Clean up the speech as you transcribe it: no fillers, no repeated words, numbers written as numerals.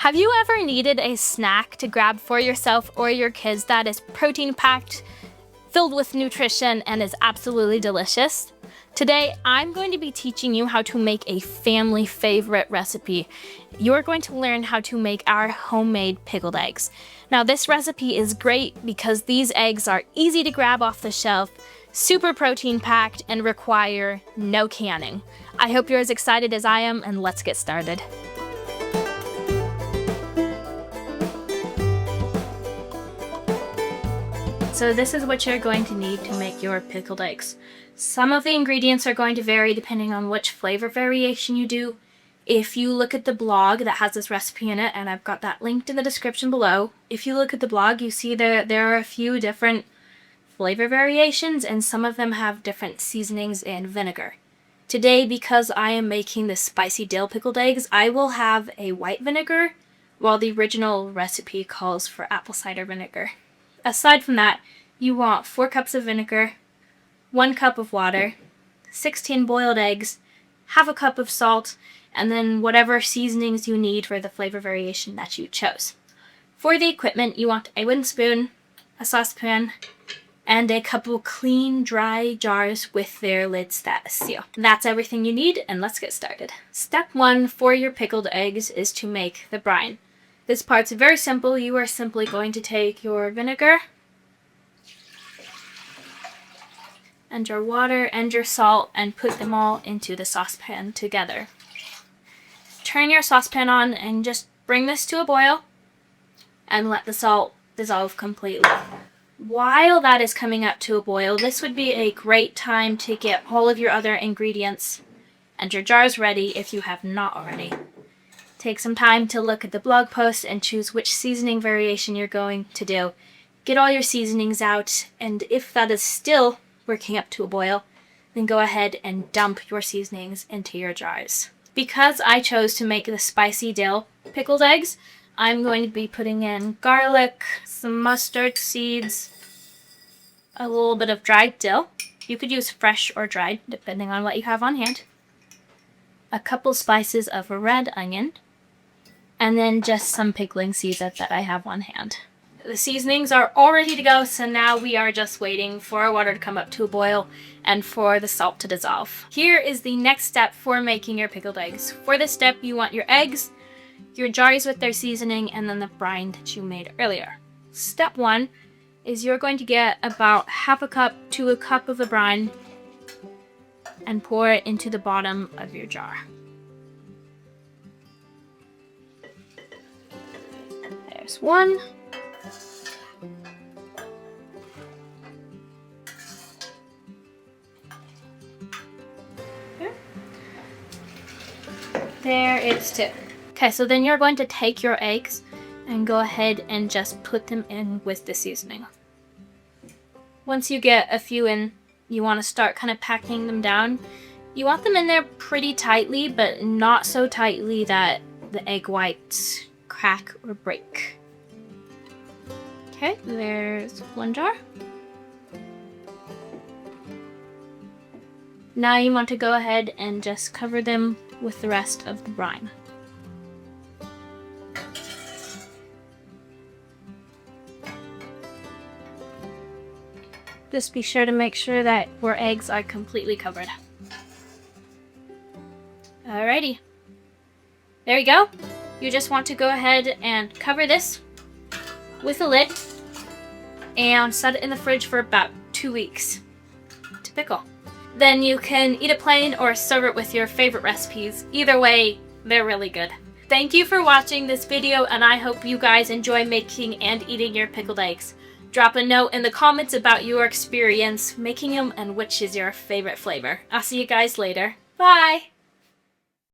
Have you ever needed a snack to grab for yourself or your kids that is protein-packed, filled with nutrition, and is absolutely delicious? Today, I'm going to be teaching you how to make a family favorite recipe. You're going to learn how to make our homemade pickled eggs. Now, this recipe is great because these eggs are easy to grab off the shelf, super protein-packed, and require no canning. I hope you're as excited as I am, and let's get started. So this is what you're going to need to make your pickled eggs. Some of the ingredients are going to vary depending on which flavor variation you do. If you look at the blog that has this recipe in it, and I've got that linked in the description below, if you look at the blog, you see there are a few different flavor variations, and some of them have different seasonings and vinegar. Today, because I am making the spicy dill pickled eggs, I will have a white vinegar, while the original recipe calls for apple cider vinegar. Aside from that, you want 4 cups of vinegar, 1 cup of water, 16 boiled eggs, half a cup of salt, and then whatever seasonings you need for the flavor variation that you chose. For the equipment, you want a wooden spoon, a saucepan, and a couple clean, dry jars with their lids that seal. That's everything you need, and let's get started. Step 1 for your pickled eggs is to make the brine. This part's very simple. You are simply going to take your vinegar and your water and your salt and put them all into the saucepan together. Turn your saucepan on and just bring this to a boil and let the salt dissolve completely. While that is coming up to a boil, this would be a great time to get all of your other ingredients and your jars ready if you have not already. Take some time to look at the blog post and choose which seasoning variation you're going to do. Get all your seasonings out, and if that is still working up to a boil, then go ahead and dump your seasonings into your jars. Because I chose to make the spicy dill pickled eggs, I'm going to be putting in garlic, some mustard seeds, a little bit of dried dill. You could use fresh or dried, depending on what you have on hand. A couple slices of red onion, and then just some pickling seeds that I have on hand. The seasonings are all ready to go, so now we are just waiting for our water to come up to a boil and for the salt to dissolve. Here is the next step for making your pickled eggs. For this step, you want your eggs, your jars with their seasoning, and then the brine that you made earlier. Step 1 is you're going to get about half a cup to a cup of the brine and pour it into the bottom of your jar. There's one. There is 2. Okay, so then you're going to take your eggs and go ahead and just put them in with the seasoning. Once you get a few in, you want to start kind of packing them down. You want them in there pretty tightly, but not so tightly that the egg whites crack or break. Okay, there's 1 jar. Now you want to go ahead and just cover them with the rest of the brine. Just be sure to make sure that your eggs are completely covered. Alrighty. There you go. You just want to go ahead and cover this with a lid and set it in the fridge for about 2 weeks to pickle. Then you can eat it plain or serve it with your favorite recipes. Either way, they're really good. Thank you for watching this video, and I hope you guys enjoy making and eating your pickled eggs. Drop a note in the comments about your experience making them and which is your favorite flavor. I'll see you guys later. Bye!